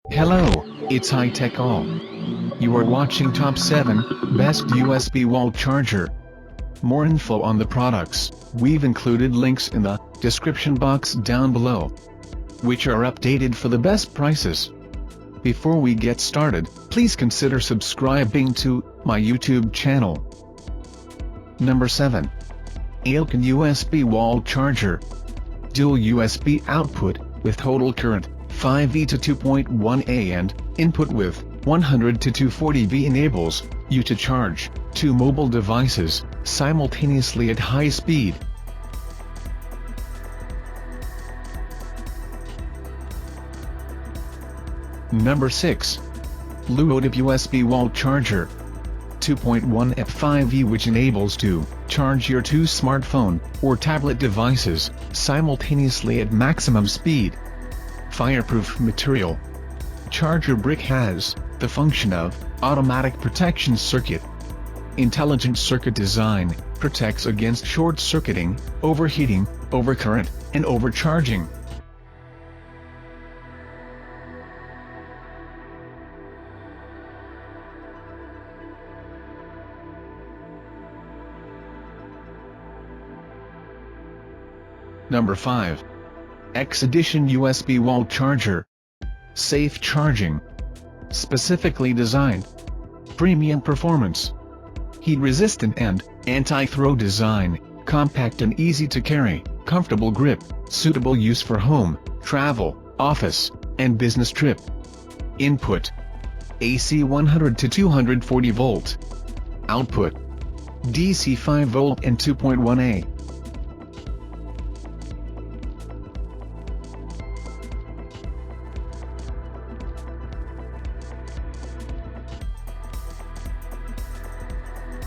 Hello, it's High Tech All. You are watching Top 7 Best USB Wall Charger. More info on the products, we've included links in the description box down below, which are updated for the best prices. Before we get started, please consider subscribing to my YouTube channel. Number 7. Ailken USB Wall Charger. Dual USB output, with total current 5V to 2.1A and input with 100 to 240V enables you to charge 2 mobile devices simultaneously at high speed. Number 6. Luodip USB Wall Charger. 2.1 F5V, which enables to charge your 2 smartphone or tablet devices simultaneously at maximum speed. Fireproof material. Charger brick has the function of automatic protection circuit. Intelligent circuit design protects against short-circuiting, overheating, overcurrent, and overcharging. Number 5. X Edition USB Wall Charger. Safe charging. Specifically designed. Premium performance. Heat-resistant and anti-throw design, compact and easy to carry, comfortable grip, suitable use for home, travel, office, and business trip. Input: AC 100 to 240 volt. Output: DC 5 volt and 2.1A.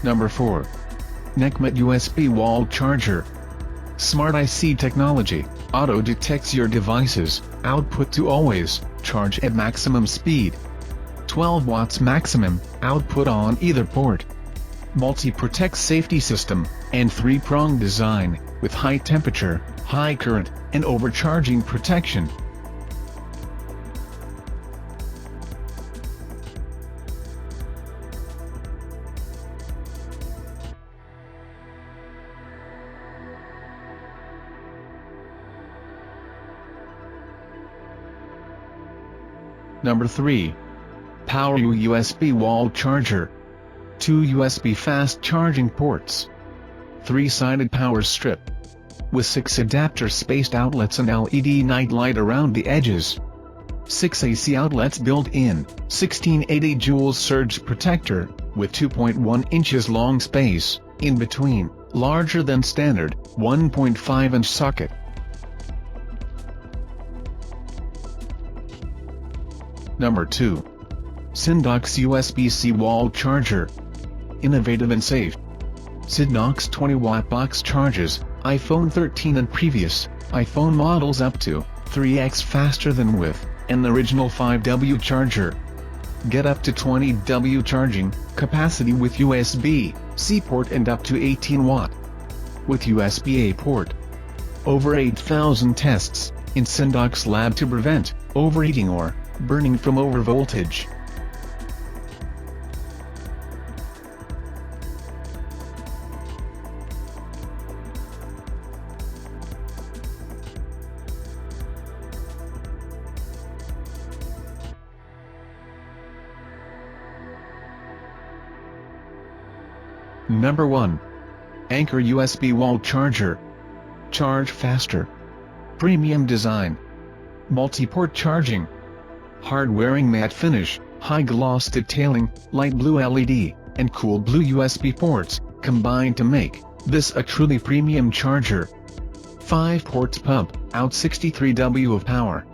Number 4. Necmet USB Wall Charger. Smart IC technology, auto-detects your device's output to always charge at maximum speed. 12 watts maximum output on either port. Multi-protect safety system, and 3-prong design, with high temperature, high current, and overcharging protection. Number 3. PowerU USB Wall Charger. 2 USB fast charging ports. 3-sided power strip. With 6 adapter spaced outlets and LED night light around the edges. 6 AC outlets built in, 1680 joules surge protector, with 2.1 inches long space in between, larger than standard 1.5 inch socket. Number 2. Syndox USB-C Wall Charger. Innovative and safe. Syndox 20-watt box charges iPhone 13 and previous iPhone models up to 3x faster than with an original 5W charger. Get up to 20W charging capacity with USB-C port and up to 18 watt with USB-A port. Over 8,000 tests in Syndox lab to prevent overheating or burning from overvoltage. Number 1. Anker USB Wall Charger. Charge faster. Premium design. Multi-port charging. Hard-wearing matte finish, high-gloss detailing, light blue LED, and cool blue USB ports, combine to make this a truly premium charger. 5 ports pump out 63 W of power,